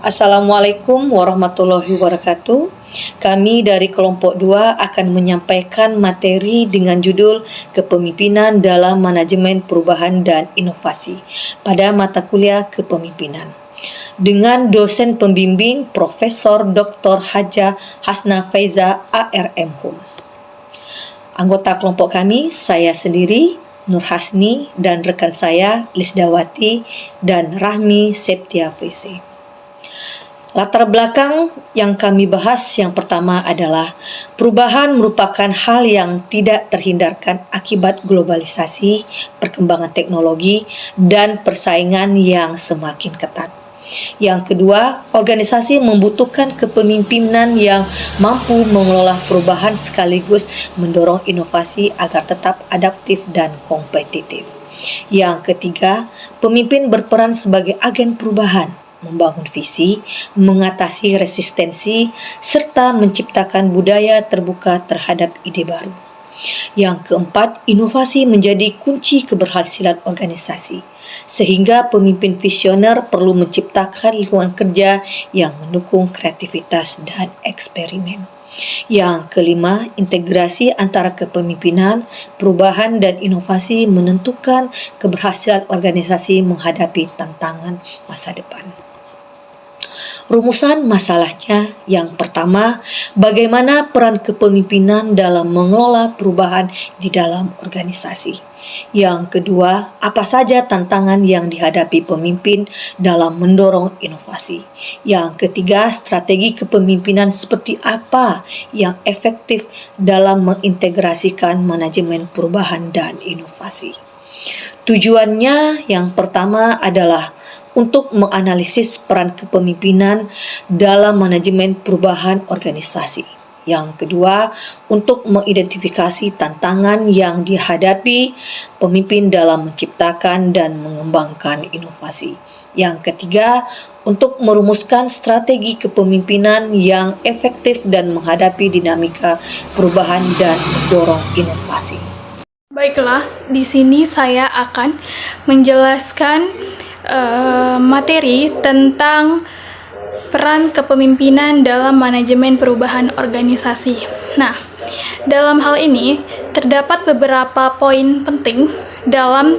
Assalamualaikum warahmatullahi wabarakatuh. Kami dari kelompok 2 akan menyampaikan materi dengan judul Kepemimpinan dalam Manajemen Perubahan dan Inovasi pada mata kuliah Kepemimpinan. Dengan dosen pembimbing Profesor Dr. Hajah Hasna Faiza ARM. Anggota kelompok kami, saya sendiri, Nur Hasni, dan rekan saya, Lisdawati dan Rahmi Septia Frisi. Latar belakang yang kami bahas yang pertama adalah perubahan merupakan hal yang tidak terhindarkan akibat globalisasi, perkembangan teknologi, dan persaingan yang semakin ketat. Yang kedua, organisasi membutuhkan kepemimpinan yang mampu mengelola perubahan sekaligus mendorong inovasi agar tetap adaptif dan kompetitif. Yang ketiga, pemimpin berperan sebagai agen perubahan, membangun visi, mengatasi resistensi, serta menciptakan budaya terbuka terhadap ide baru. Yang keempat, inovasi menjadi kunci keberhasilan organisasi, sehingga pemimpin visioner perlu menciptakan lingkungan kerja yang mendukung kreativitas dan eksperimen. Yang kelima, integrasi antara kepemimpinan, perubahan, dan inovasi menentukan keberhasilan organisasi menghadapi tantangan masa depan. Rumusan masalahnya yang pertama, bagaimana peran kepemimpinan dalam mengelola perubahan di dalam organisasi. Yang kedua, apa saja tantangan yang dihadapi pemimpin dalam mendorong inovasi. Yang ketiga, strategi kepemimpinan seperti apa yang efektif dalam mengintegrasikan manajemen perubahan dan inovasi. Tujuannya yang pertama adalah untuk menganalisis peran kepemimpinan dalam manajemen perubahan organisasi. Yang kedua, untuk mengidentifikasi tantangan yang dihadapi pemimpin dalam menciptakan dan mengembangkan inovasi. Yang ketiga, untuk merumuskan strategi kepemimpinan yang efektif dan menghadapi dinamika perubahan dan mendorong inovasi. Baiklah, di sini saya akan menjelaskan materi tentang peran kepemimpinan dalam manajemen perubahan organisasi. Nah, dalam hal ini terdapat beberapa poin penting dalam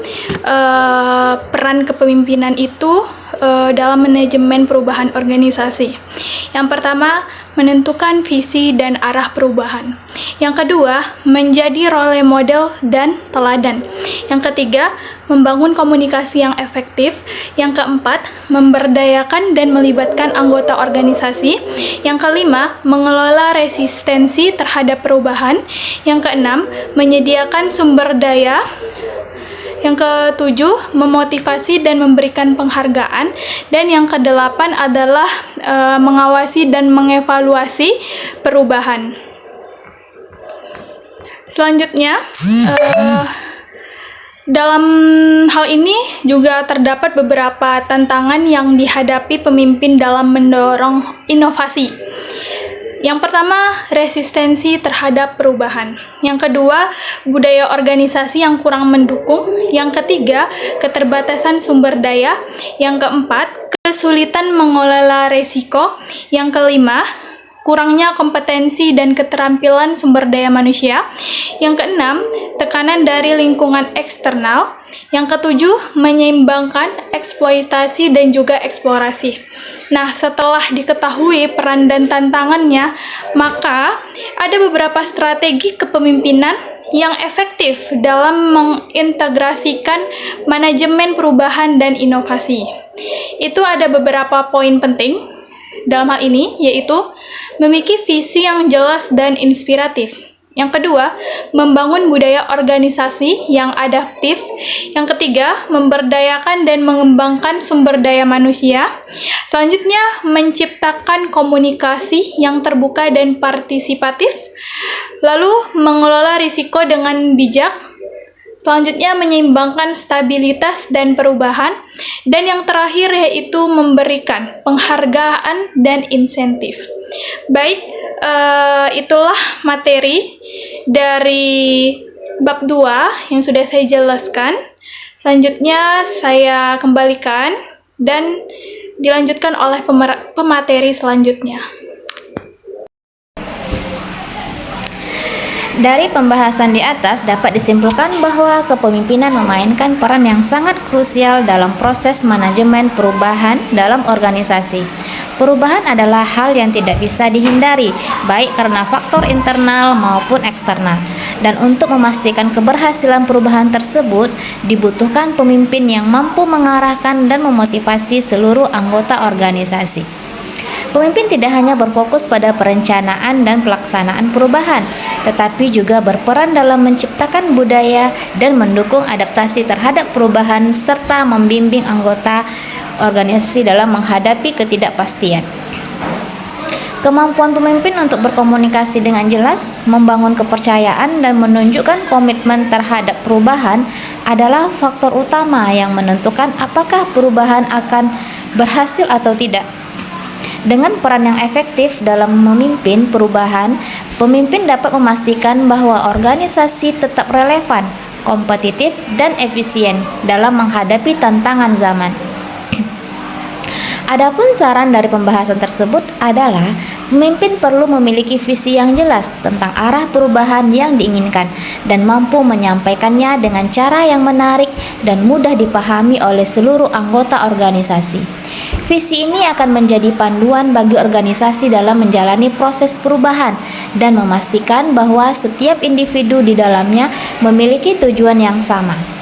peran kepemimpinan itu dalam manajemen perubahan organisasi. Yang pertama, menentukan visi dan arah perubahan. Yang kedua, menjadi role model dan teladan. Yang ketiga, membangun komunikasi yang efektif. Yang keempat, memberdayakan dan melibatkan anggota organisasi. Yang kelima, mengelola resistensi terhadap perubahan. Yang keenam, menyediakan sumber daya. Yang ketujuh, memotivasi dan memberikan penghargaan. Dan yang kedelapan adalah mengawasi dan mengevaluasi perubahan. Selanjutnya, dalam hal ini juga terdapat beberapa tantangan yang dihadapi pemimpin dalam mendorong inovasi. Yang pertama, resistensi terhadap perubahan. Yang kedua, budaya organisasi yang kurang mendukung. Yang ketiga, keterbatasan sumber daya. Yang keempat, kesulitan mengelola risiko. Yang kelima, kurangnya kompetensi dan keterampilan sumber daya manusia. Yang keenam, tekanan dari lingkungan eksternal. Yang ketujuh, menyeimbangkan eksploitasi dan juga eksplorasi. Nah, setelah diketahui peran dan tantangannya, maka ada beberapa strategi kepemimpinan yang efektif dalam mengintegrasikan manajemen perubahan dan inovasi. Itu ada beberapa poin penting dalam hal ini, yaitu memiliki visi yang jelas dan inspiratif. Yang kedua, membangun budaya organisasi yang adaptif. Yang ketiga, memberdayakan dan mengembangkan sumber daya manusia. Selanjutnya, menciptakan komunikasi yang terbuka dan partisipatif. Lalu, mengelola risiko dengan bijak. Selanjutnya, menyeimbangkan stabilitas dan perubahan. Dan yang terakhir yaitu memberikan penghargaan dan insentif. Baik, itulah materi dari bab 2 yang sudah saya jelaskan. Selanjutnya saya kembalikan dan dilanjutkan oleh pemateri selanjutnya. Dari pembahasan di atas dapat disimpulkan bahwa kepemimpinan memainkan peran yang sangat krusial dalam proses manajemen perubahan dalam organisasi. Perubahan adalah hal yang tidak bisa dihindari, baik karena faktor internal maupun eksternal. Dan untuk memastikan keberhasilan perubahan tersebut, dibutuhkan pemimpin yang mampu mengarahkan dan memotivasi seluruh anggota organisasi. Pemimpin tidak hanya berfokus pada perencanaan dan pelaksanaan perubahan, tetapi juga berperan dalam menciptakan budaya dan mendukung adaptasi terhadap perubahan serta membimbing anggota organisasi dalam menghadapi ketidakpastian. Kemampuan pemimpin untuk berkomunikasi dengan jelas, membangun kepercayaan, dan menunjukkan komitmen terhadap perubahan adalah faktor utama yang menentukan apakah perubahan akan berhasil atau tidak. Dengan peran yang efektif dalam memimpin perubahan, pemimpin dapat memastikan bahwa organisasi tetap relevan, kompetitif, dan efisien dalam menghadapi tantangan zaman. Adapun saran dari pembahasan tersebut adalah pemimpin perlu memiliki visi yang jelas tentang arah perubahan yang diinginkan dan mampu menyampaikannya dengan cara yang menarik dan mudah dipahami oleh seluruh anggota organisasi. Visi ini akan menjadi panduan bagi organisasi dalam menjalani proses perubahan dan memastikan bahwa setiap individu di dalamnya memiliki tujuan yang sama.